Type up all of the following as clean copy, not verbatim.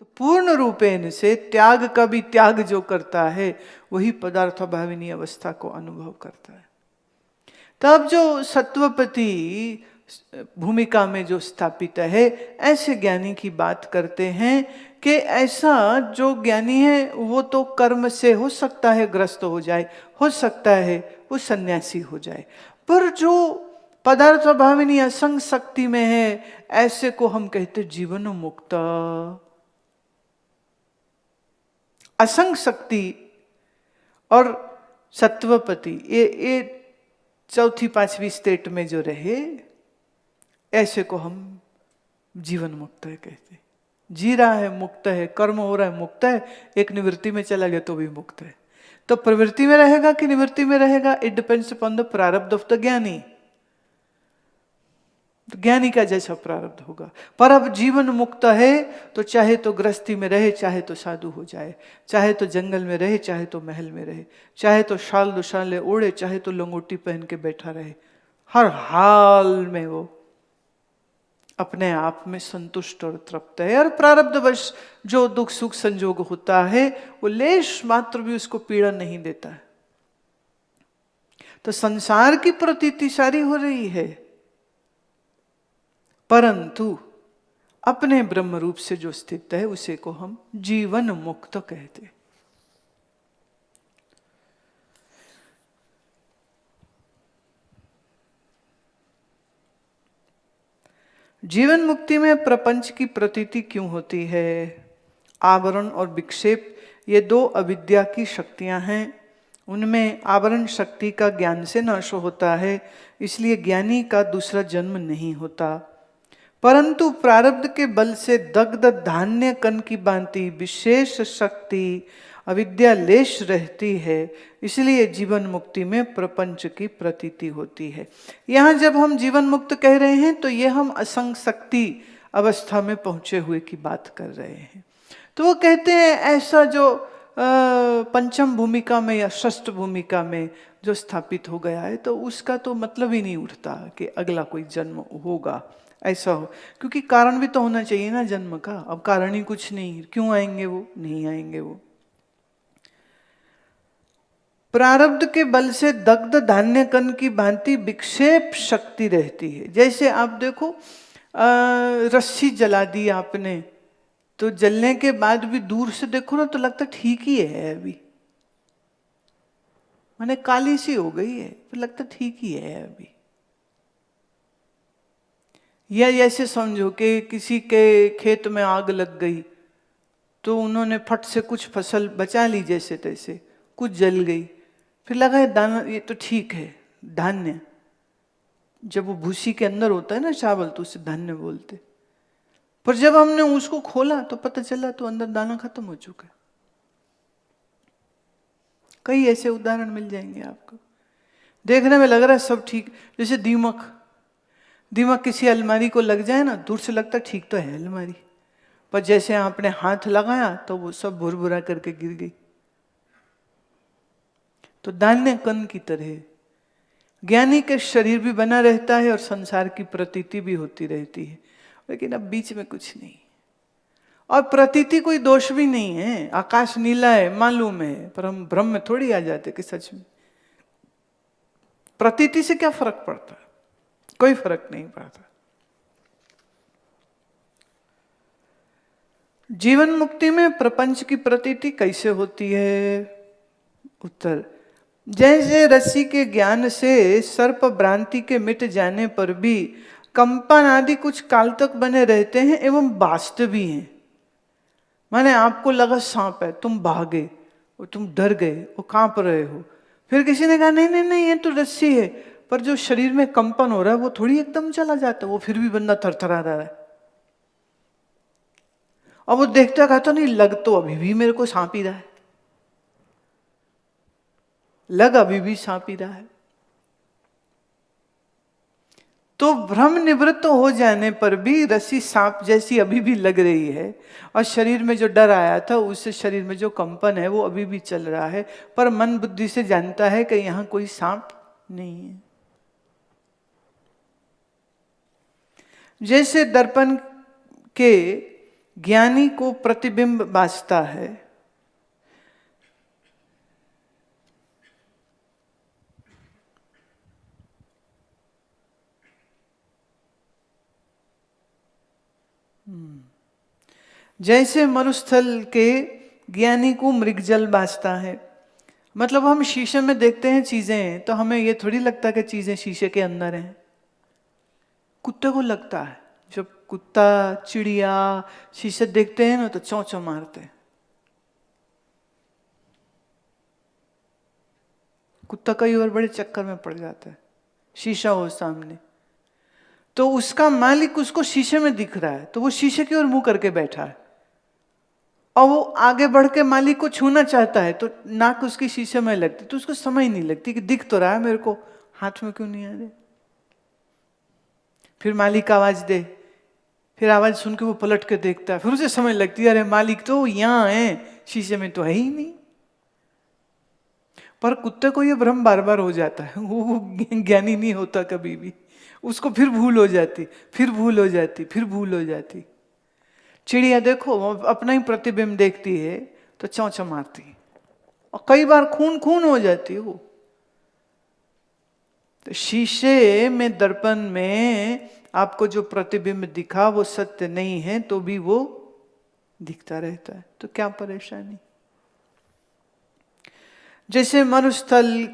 तो पूर्ण रूपेण से त्याग का भी त्याग जो करता है वही पदार्थाभाविनी अवस्था को अनुभव करता है। तब जो सत्वपति भूमिका में जो स्थापित है, ऐसे ज्ञानी की बात करते हैं कि ऐसा जो ज्ञानी है वो तो कर्म से हो सकता है ग्रस्त हो जाए, हो सकता है वो सन्यासी हो जाए, पर जो पदार्थ भाविनी असंग शक्ति में है ऐसे को हम कहते जीवन मुक्त। असंग शक्ति और सत्वपति ये चौथी पांचवी स्टेट में जो रहे ऐसे को हम जीवन मुक्त है कहते। जी रहा है मुक्त है, कर्म हो रहा है मुक्त है, एक निवृत्ति में चला गया तो भी मुक्त है। तो प्रवृत्ति में रहेगा कि निवृत्ति में रहेगा, इट डिपेंड्स अपॉन द प्रारब्ध ऑफ द ज्ञानी। तो ज्ञानी का जैसा प्रारब्ध होगा। पर अब जीवन मुक्त है तो चाहे तो गृहस्थी में रहे, चाहे तो साधु हो जाए, चाहे तो जंगल में रहे, चाहे तो महल में रहे, चाहे तो शाल दुशाले ओढ़े, चाहे तो लंगोटी पहन के बैठा रहे, हर हाल में वो अपने आप में संतुष्ट और तृप्त है। और प्रारब्धवश जो दुख सुख संजोग होता है वो लेश मात्र भी उसको पीड़ा नहीं देता है। तो संसार की प्रतीति सारी हो रही है, परंतु अपने ब्रह्म रूप से जो स्थित है उसे को हम जीवन मुक्त कहते। जीवन मुक्ति में प्रपंच की प्रतीति क्यों होती है? आवरण और विक्षेप ये दो अविद्या की शक्तियां हैं, उनमें आवरण शक्ति का ज्ञान से नाश होता है, इसलिए ज्ञानी का दूसरा जन्म नहीं होता। परंतु प्रारब्ध के बल से दग्ध धान्य कण की भांति विशेष शक्ति अविद्या लेश रहती है, इसलिए जीवन मुक्ति में प्रपंच की प्रतीति होती है। यहाँ जब हम जीवन मुक्त कह रहे हैं तो ये हम असंग शक्ति अवस्था में पहुंचे हुए की बात कर रहे हैं। तो वो कहते हैं ऐसा जो पंचम भूमिका में या षष्ठ भूमिका में जो स्थापित हो गया है तो उसका तो मतलब ही नहीं उठता कि अगला कोई जन्म होगा, ऐसा हो, क्योंकि कारण भी तो होना चाहिए ना जन्म का। अब कारण ही कुछ नहीं, क्यों आएंगे वो? नहीं आएंगे वो। प्रारब्ध के बल से दग्ध धान्य कण की भांति विक्षेप शक्ति रहती है। जैसे आप देखो रस्सी जला दी आपने, तो जलने के बाद भी दूर से देखो ना तो लगता ठीक ही है, अभी माने काली सी हो गई है, तो लगता ठीक ही है अभी। या ऐसे समझो कि किसी के खेत में आग लग गई तो उन्होंने फट से कुछ फसल बचा ली जैसे तैसे, कुछ जल गई, फिर लगा है दाना ये तो ठीक है। धान्य जब वो भूसी के अंदर होता है ना चावल तो उसे धान्य बोलते, पर जब हमने उसको खोला तो पता चला तो अंदर दाना खत्म हो चुका है। कई ऐसे उदाहरण मिल जाएंगे आपको। देखने में लग रहा है सब ठीक, जैसे दीमक किसी अलमारी को लग जाए ना, दूर से लगता ठीक तो है अलमारी, पर जैसे आपने हाथ लगाया तो वो सब भुरभुरा करके गिर गई। तो धान्य कण की तरह ज्ञानी के शरीर भी बना रहता है और संसार की प्रतीति भी होती रहती है, लेकिन अब बीच में कुछ नहीं। और प्रतीति कोई दोष भी नहीं है, आकाश नीला है मालूम है, पर हम भ्रम में थोड़ी आ जाते कि सच में। प्रतीति से क्या फर्क पड़ता? कोई फर्क नहीं पड़ता। जीवन मुक्ति में प्रपंच की प्रतीति कैसे होती है? उत्तर, जैसे रस्सी के ज्ञान से सर्प भ्रांति के मिट जाने पर भी कंपन आदि कुछ काल तक बने रहते हैं एवं वास्तवी हैं। माने आपको लगा सांप है, तुम भागे और तुम डर गए और कांप रहे हो, फिर किसी ने कहा नहीं नहीं नहीं ये तो रस्सी है, पर जो शरीर में कंपन हो रहा है वो थोड़ी एकदम चला जाता है, वो फिर भी बंदा थरथरा रहा है। और वो देखता कहता नहीं लग तो अभी भी मेरे को सांप ही रहा है, लग अभी भी सांप ही रहा है। तो भ्रम निवृत्त हो जाने पर भी रस्सी सांप जैसी अभी भी लग रही है, और शरीर में जो डर आया था उससे शरीर में जो कंपन है वो अभी भी चल रहा है, पर मन बुद्धि से जानता है कि यहां कोई सांप नहीं है। जैसे दर्पण के ज्ञानी को प्रतिबिंब बाजता है। जैसे मरुस्थल के ज्ञानी को मृगजल बाजता है। मतलब हम शीशे में देखते हैं चीजें, तो हमें ये थोड़ी लगता कि चीजें शीशे के अंदर हैं। कुत्ते को लगता है। जब कुत्ता चिड़िया शीशे देखते हैं ना तो चौं चौं मारते हैं। कुत्ता कई बार बड़े चक्कर में पड़ जाता है, शीशा हो सामने तो उसका मालिक उसको शीशे में दिख रहा है, तो वो शीशे की ओर मुंह करके बैठा है और वो आगे बढ़ के मालिक को छूना चाहता है, तो नाक उसकी शीशे में लगती, तो उसको समझ नहीं लगती कि दिख तो रहा है मेरे को, हाथ में क्यों नहीं आ रहे। फिर मालिक आवाज दे, फिर आवाज सुन के वो पलट के देखता है, फिर उसे समझ लगती है अरे मालिक तो यहाँ है, शीशे में तो है ही नहीं। पर कुत्ते को ये भ्रम बार बार हो जाता है, वो ज्ञानी नहीं होता कभी भी, उसको फिर भूल हो जाती, फिर भूल हो जाती, फिर भूल हो जाती। चिड़िया देखो अपना ही प्रतिबिंब देखती है तो चौंचा मारती है और कई बार खून खून हो जाती है वो। तो शीशे में, दर्पण में आपको जो प्रतिबिंब दिखा वो सत्य नहीं है, तो भी वो दिखता रहता है, तो क्या परेशानी। जैसे मरुस्थल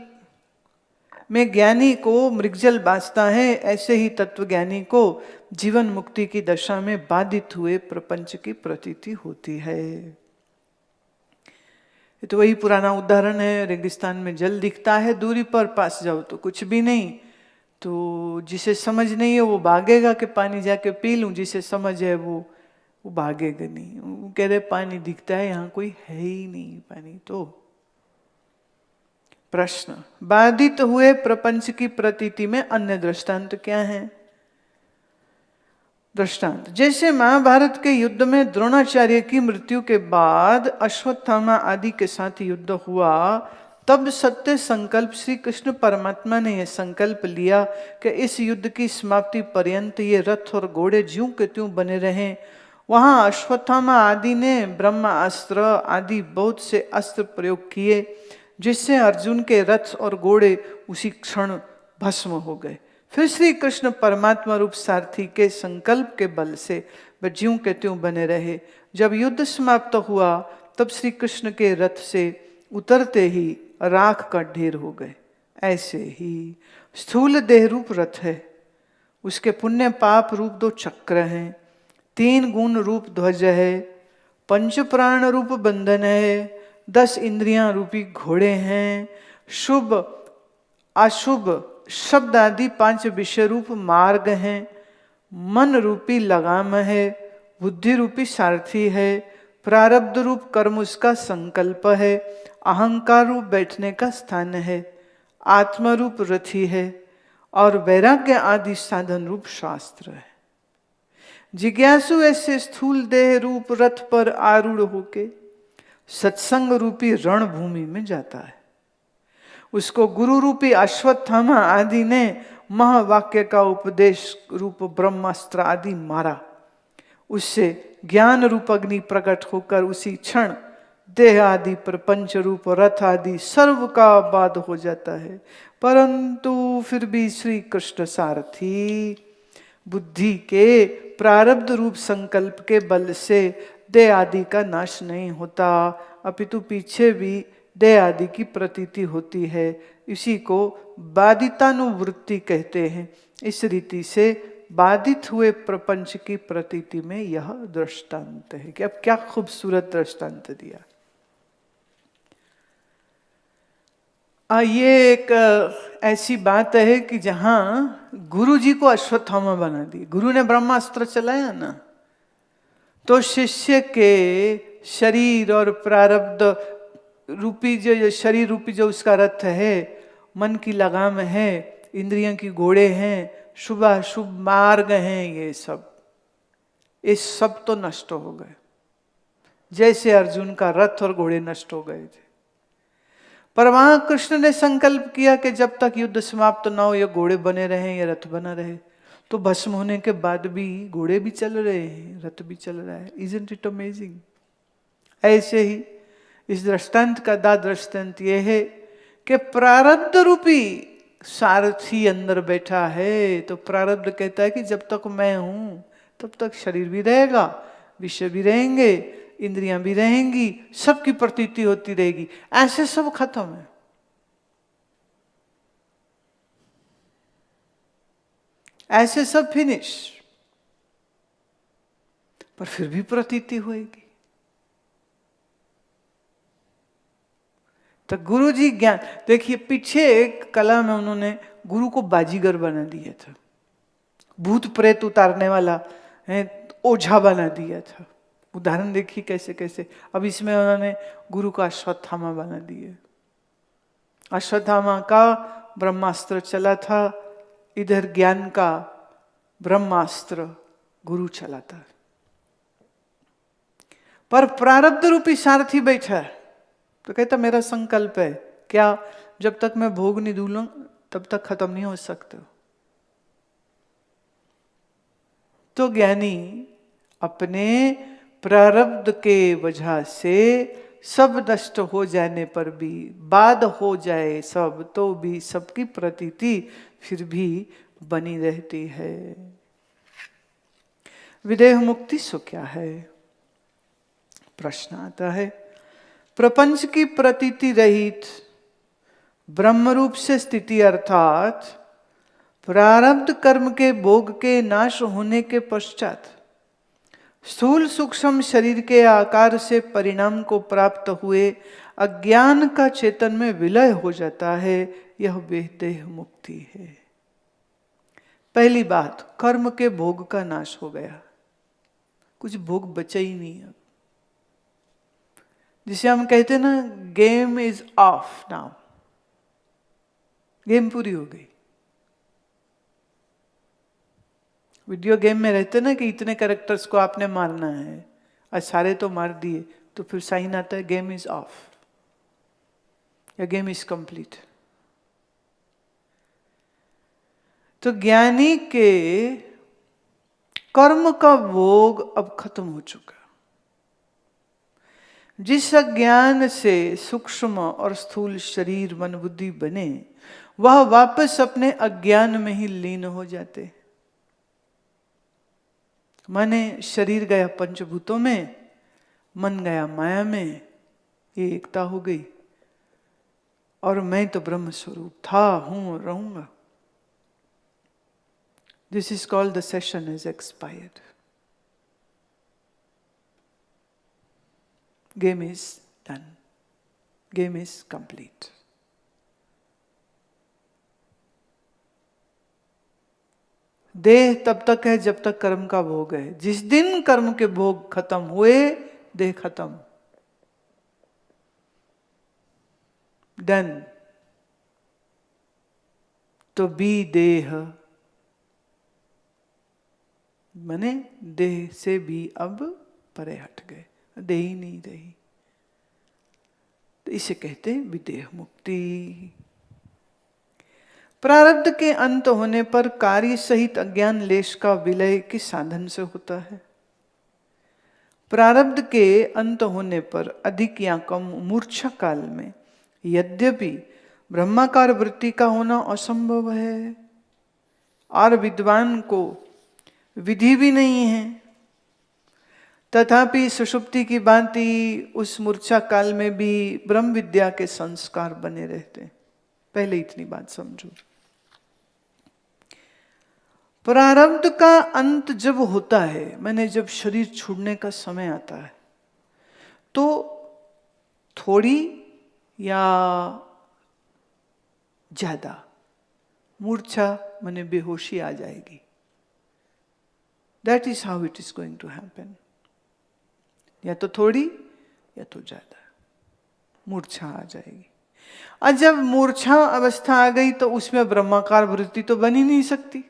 में ज्ञानी को मृगजल बाजता है, ऐसे ही तत्वज्ञानी को जीवन मुक्ति की दशा में बाधित हुए प्रपंच की प्रतीति होती है। ये तो वही पुराना उदाहरण है, रेगिस्तान में जल दिखता है दूरी पर, पास जाओ तो कुछ भी नहीं। तो जिसे समझ नहीं है वो भागेगा कि पानी जाके पी लूं, जिसे समझ है वो भागेगा नहीं। वो कह रहे पानी दिखता है, यहाँ कोई है ही नहीं पानी। तो प्रश्न, बाधित हुए प्रपंच की प्रतीति में अन्य दृष्टांत क्या है। दृष्टांत, जैसे महाभारत के युद्ध में द्रोणाचार्य की मृत्यु के बाद अश्वत्थामा आदि के साथ युद्ध हुआ, तब सत्य संकल्प श्री कृष्ण परमात्मा ने यह संकल्प लिया कि इस युद्ध की समाप्ति पर्यंत ये रथ और घोड़े ज्यों के त्यों बने रहें। वहां अश्वत्थामा आदि ने ब्रह्मास्त्र आदि बहुत से अस्त्र प्रयोग किए, जिससे अर्जुन के रथ और घोड़े उसी क्षण भस्म हो गए। फिर श्री कृष्ण परमात्मा रूप सारथी के संकल्प के बल से वे ज्यों के त्यों बने रहे। जब युद्ध समाप्त हुआ तब श्री कृष्ण के रथ से उतरते ही राख का ढेर हो गए। ऐसे ही स्थूल देह रूप रथ है, उसके पुण्य पाप रूप 2 चक्र हैं, 3 गुण रूप ध्वज है, 5 प्राण रूप बंधन है, 10 इंद्रियां रूपी घोड़े हैं, शुभ अशुभ शब्द आदि 5 विषय रूप मार्ग हैं, मन रूपी लगाम है, बुद्धि रूपी सारथी है, प्रारब्ध रूप कर्म उसका संकल्प है, अहंकार रूप बैठने का स्थान है, आत्मा रूप रथी है और वैराग्य आदि साधन रूप शास्त्र है। जिज्ञासु ऐसे स्थूल देह रूप रथ पर आरूढ़ होके सत्संग रूपी रणभूमि में जाता है। उसको गुरु रूपी अश्वत्थामा आदि ने महावाक्य का उपदेश रूप ब्रह्मास्त्र आदि मारा। उससे ज्ञान रूप अग्नि प्रकट होकर उसी क्षण देह आदि प्रपंच रूप रथ आदि सर्व का बाध हो जाता है। परंतु फिर भी श्री कृष्ण सारथी बुद्धि के प्रारब्ध रूप संकल्प के बल से देह आदि का नाश नहीं होता, अपितु पीछे भी देह आदि की प्रतीति होती है। इसी को बाधितानुवृत्ति कहते हैं। इस रीति से बाधित हुए प्रपंच की प्रतीति में यह दृष्टांत है। कि अब क्या खूबसूरत दृष्टांत दिया। ये एक ऐसी बात है कि जहां गुरु जी को अश्वत्थामा बना दी, गुरु ने ब्रह्मास्त्र चलाया ना, तो शिष्य के शरीर और प्रारब्ध रूपी जो शरीर रूपी जो उसका रथ है, मन की लगाम है, इंद्रियों की घोड़े हैं, शुभ अशुभ मार्ग हैं, ये सब तो नष्ट हो गए, जैसे अर्जुन का रथ और घोड़े नष्ट हो गए थे। पर वहां कृष्ण ने संकल्प किया कि जब तक युद्ध समाप्त न हो ये घोड़े बने रहे, ये रथ बना रहे। तो भस्म होने के बाद भी घोड़े भी चल रहे हैं, रथ भी चल रहा है। Isn't it amazing? ऐसे ही इस दृष्टांत का दृष्टांत यह है कि प्रारब्ध रूपी सारथी अंदर बैठा है। तो प्रारब्ध कहता है कि जब तक मैं हूं तब तक शरीर भी रहेगा, विषय भी रहेंगे, इंद्रियां भी रहेंगी, सबकी प्रतीति होती रहेगी। ऐसे सब खत्म है, ऐसे सब फिनिश, पर फिर भी प्रतीति होएगी। तो गुरु जी ज्ञान देखिए, पीछे एक कला में उन्होंने गुरु को बाजीगर बना दिया था, भूत प्रेत उतारने वाला है, ओझा बना दिया था। उदाहरण देखिए कैसे कैसे। अब इसमें उन्होंने गुरु का अश्वत्थामा बना दिया। अश्वत्थामा का ब्रह्मास्त्र चला था, इधर ज्ञान का ब्रह्मास्त्र गुरु चला था। पर प्रारब्ध रूपी सारथी बैठा है, तो कहता मेरा संकल्प है क्या, जब तक मैं भोग नहीं दूलूं तब तक खत्म नहीं हो सकते। तो ज्ञानी अपने प्रारब्ध के वजह से सब नष्ट हो जाने पर भी, बाद हो जाए सब तो भी सबकी प्रतीति फिर भी बनी रहती है। विदेह मुक्ति सो क्या है? प्रश्न आता है। प्रपंच की प्रतीति रहित ब्रह्मरूप से स्थिति, अर्थात प्रारब्ध कर्म के भोग के नाश होने के पश्चात स्थूल सूक्ष्म शरीर के आकार से परिणाम को प्राप्त हुए अज्ञान का चेतन में विलय हो जाता है, यह विदेह मुक्ति है। पहली बात, कर्म के भोग का नाश हो गया, कुछ भोग बचा ही नहीं अब। जिसे हम कहते हैं ना, game is of now, game पूरी हो गई। वीडियो गेम में रहते ना कि इतने कैरेक्टर्स को आपने मारना है, आज सारे तो मार दिए, तो फिर साइन आता है गेम इज ऑफ या गेम इज कंप्लीट। तो ज्ञानी के कर्म का भोग अब खत्म हो चुका। जिस अज्ञान से सूक्ष्म और स्थूल शरीर मन बुद्धि बने, वह वापस अपने अज्ञान में ही लीन हो जाते। माने शरीर गया पंचभूतों में, मन गया माया में, ये एकता हो गई, और मैं तो ब्रह्म स्वरूप था, हूं और रहूंगा। This is called the session is expired. Game is done. Game is complete. देह तब तक है जब तक कर्म का भोग है। जिस दिन कर्म के भोग खत्म हुए, देह खत्म, डन। तो भी देह माने देह से भी अब परे हट गए, देह ही नहीं रही। तो इसे कहते हैं विदेह मुक्ति। प्रारब्ध के अंत होने पर कार्य सहित अज्ञान लेश का विलय किस साधन से होता है? प्रारब्ध के अंत होने पर अधिक या कम मूर्छा काल में यद्यपि ब्रह्माकार वृत्ति का होना असंभव है और विद्वान को विधि भी नहीं है, तथापि सुषुप्ति की भांति उस मूर्छा काल में भी ब्रह्म विद्या के संस्कार बने रहते। पहले इतनी बात समझो। प्रारब्ध का अंत जब होता है, मैंने जब शरीर छोड़ने का समय आता है, तो थोड़ी या ज्यादा मूर्छा माने बेहोशी आ जाएगी। That is how it is going to happen. या तो थोड़ी या तो ज्यादा मूर्छा आ जाएगी। और जब मूर्छा अवस्था आ गई तो उसमें ब्रह्माकार वृत्ति तो बन ही नहीं सकती।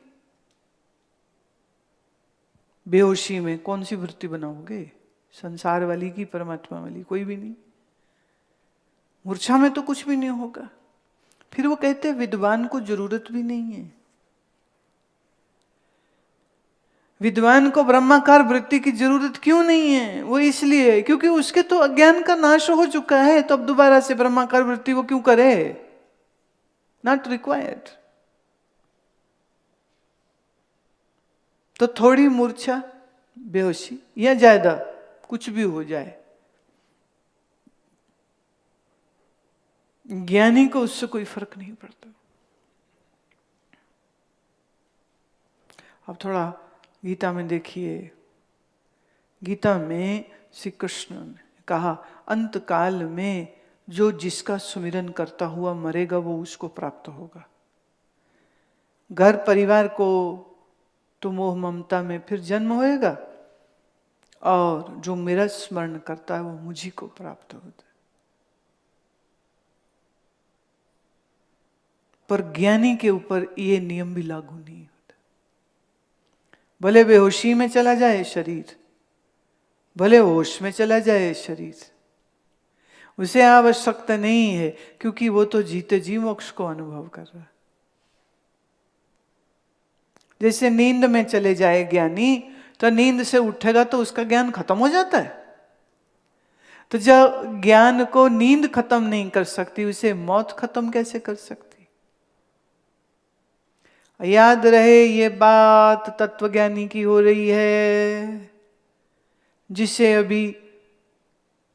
बेहोशी में कौन सी वृत्ति बनाओगे? संसार वाली की परमात्मा वाली? कोई भी नहीं। मूर्छा में तो कुछ भी नहीं होगा। फिर वो कहते हैं विद्वान को जरूरत भी नहीं है। विद्वान को ब्रह्माकार वृत्ति की जरूरत क्यों नहीं है? वो इसलिए क्योंकि उसके तो अज्ञान का नाश हो चुका है, तो अब दोबारा से ब्रह्माकार वृत्ति वो क्यों करे? Not required. तो थोड़ी मूर्छा, बेहोशी या ज्यादा, कुछ भी हो जाए, ज्ञानी को उससे कोई फर्क नहीं पड़ता। अब थोड़ा गीता में देखिए, गीता में श्री कृष्ण ने कहा अंत काल में जो जिसका सुमिरन करता हुआ मरेगा वो उसको प्राप्त होगा। घर परिवार को तो मोह ममता में फिर जन्म होएगा, और जो मेरा स्मरण करता है वो मुझी को प्राप्त होता है। पर ज्ञानी के ऊपर ये नियम भी लागू नहीं होता। भले बेहोशी में चला जाए शरीर, भले होश में चला जाए शरीर, उसे आवश्यकता नहीं है, क्योंकि वो तो जीते जी मोक्ष को अनुभव कर रहा है। जैसे नींद में चले जाए ज्ञानी, तो नींद से उठेगा तो उसका ज्ञान खत्म हो जाता है। तो जब ज्ञान को नींद खत्म नहीं कर सकती, उसे मौत खत्म कैसे कर सकती? याद रहे ये बात तत्वज्ञानी की हो रही है, जिसे अभी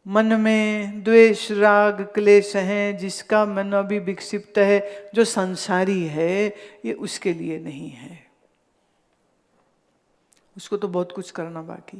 मन में द्वेष राग क्लेश हैं, जिसका मन अभी विक्षिप्त है, जो संसारी है, ये उसके लिए नहीं है। उसको तो बहुत कुछ करना बाकी।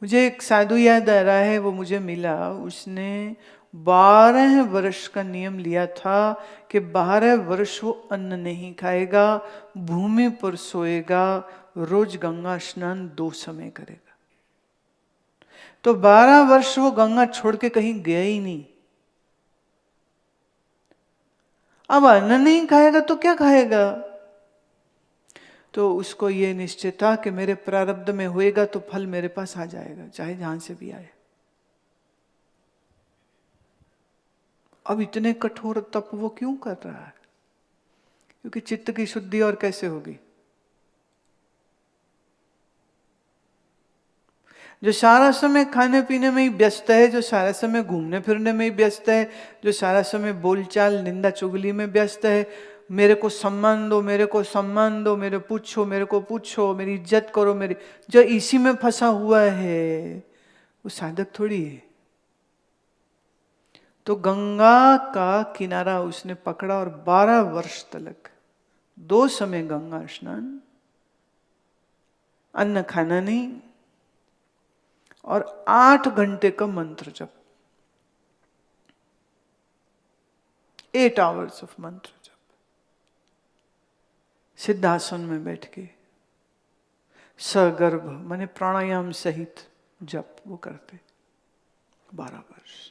मुझे एक साधु याद आ रहा है, वो मुझे मिला, उसने 12 वर्ष का नियम लिया था कि 12 वर्ष वो अन्न नहीं खाएगा, भूमि पर सोएगा, रोज गंगा स्नान 2 समय करेगा। तो 12 वर्ष वो गंगा छोड़ के कहीं गया ही नहीं। अब अन्न नहीं खाएगा तो क्या खाएगा? तो उसको ये निश्चय था कि मेरे प्रारब्ध में होएगा तो फल मेरे पास आ जाएगा, चाहे जहां से भी आए। अब इतने कठोर तप वो क्यों कर रहा है? क्योंकि चित्त की शुद्धि और कैसे होगी? जो सारा समय खाने पीने में ही व्यस्त है, जो सारा समय घूमने फिरने में ही व्यस्त है, जो सारा समय बोलचाल निंदा चुगली में व्यस्त है, मेरे को सम्मान दो, मेरे को सम्मान दो, मेरे को पूछो, मेरी इज्जत करो, मेरी, जो इसी में फंसा हुआ है वो साधक थोड़ी है। तो गंगा का किनारा उसने पकड़ा और 12 वर्ष तक 2 समय गंगा स्नान, अन्न खाना नहीं, और 8 घंटे का मंत्र जप, 8 आवर्स ऑफ मंत्र जप, सिद्धासन में बैठ के सगर्भ माने प्राणायाम सहित जप वो करते 12 वर्ष।